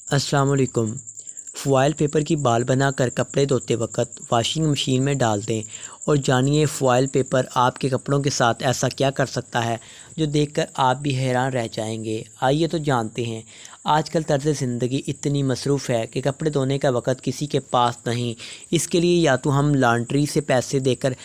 अस्सलाम वालेकुम। Foil paper की बाल बनाकर कपड़े धोते वक्त वॉशिंग मशीन में डाल दें और जानिए फ़ॉइल पेपर आपके कपड़ों के साथ ऐसा क्या कर सकता है जो देखकर आप भी हैरान रह जाएंगे। आइए तो जानते हैं। आजकल तर्ज़ ज़िंदगी इतनी मसरूफ़ है कि कपड़े धोने का वक़्त किसी के पास नहीं। इसके लिए या तो हम लॉन्ड्री से पैसे देकर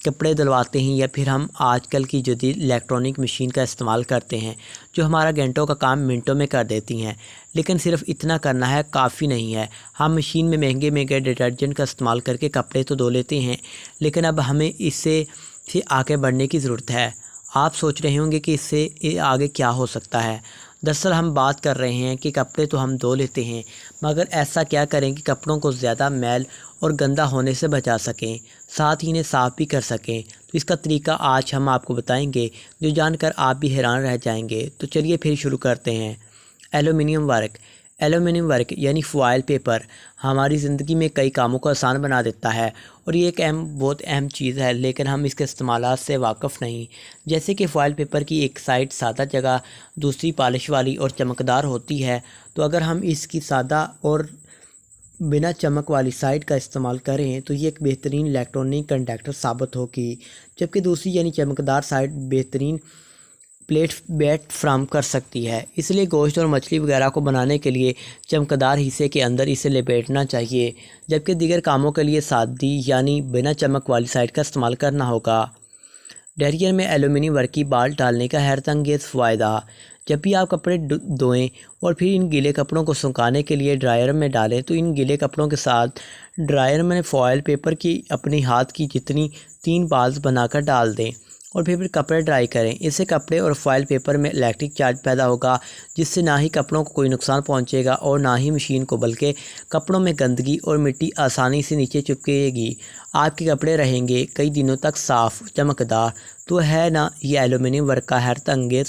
कपड़े धुलवाते हैं या फिर हम आजकल की जदीद इलेक्ट्रॉनिक मशीन का इस्तेमाल करते हैं जो हमारा घंटों का काम मिनटों में कर देती हैं। लेकिन सिर्फ इतना करना है काफ़ी नहीं है। हम मशीन में महंगे महंगे डिटर्जेंट का इस्तेमाल करके कपड़े तो धो लेते हैं, लेकिन अब हमें इससे आगे बढ़ने की ज़रूरत है। आप सोच रहे होंगे कि इससे आगे क्या हो सकता है। दरअसल हम बात कर रहे हैं कि कपड़े तो हम धो लेते हैं, मगर ऐसा क्या करें कि कपड़ों को ज़्यादा मैल और गंदा होने से बचा सकें, साथ ही इन्हें साफ़ भी कर सकें। तो इसका तरीका आज हम आपको बताएंगे, जो जानकर आप भी हैरान रह जाएंगे। तो चलिए फिर शुरू करते हैं। एल्यूमिनियम वर्क यानी फ़ॉइल पेपर हमारी ज़िंदगी में कई कामों को आसान बना देता है और ये एक बहुत अहम चीज़ है, लेकिन हम इसके इस्तेमालात से वाकिफ़ नहीं। जैसे कि फ़ॉइल पेपर की एक साइड सादा जगह दूसरी पॉलिश वाली और चमकदार होती है, तो अगर हम इसकी सादा और बिना चमक वाली साइड का इस्तेमाल करें तो ये एक बेहतरीन इलेक्ट्रॉनिक कंडक्टर साबित होगी, जबकि दूसरी यानी चमकदार साइड बेहतरीन प्लेट बैट फ्राहम कर सकती है। इसलिए गोश्त और मछली वगैरह को बनाने के लिए चमकदार हिस्से के अंदर इसे लपेटना चाहिए, जबकि दीगर कामों के लिए सादी यानी बिना चमक वाली साइड का इस्तेमाल करना होगा। ड्रायर में एल्यूमिनियम वर्क की बाल डालने का हैरत अंगेज़ फ़ायदा। जब भी आप कपड़े धोएं और फिर इन गीले कपड़ों को सुखाने के लिए ड्रायर में डालें, तो इन गीले कपड़ों के साथ ड्रायर में फ़ॉइल पेपर की अपने हाथ की जितनी 3 बाल्स बनाकर डाल दें और फिर कपड़े ड्राई करें। इससे कपड़े और फ़ॉइल पेपर में इलेक्ट्रिक चार्ज पैदा होगा, जिससे ना ही कपड़ों को कोई नुकसान पहुंचेगा और ना ही मशीन को, बल्कि कपड़ों में गंदगी और मिट्टी आसानी से नीचे चिपकेगी। आपके कपड़े रहेंगे कई दिनों तक साफ़ चमकदार। तो है ना ये एल्यूमिनियम वर्क का हैरत अंगेज़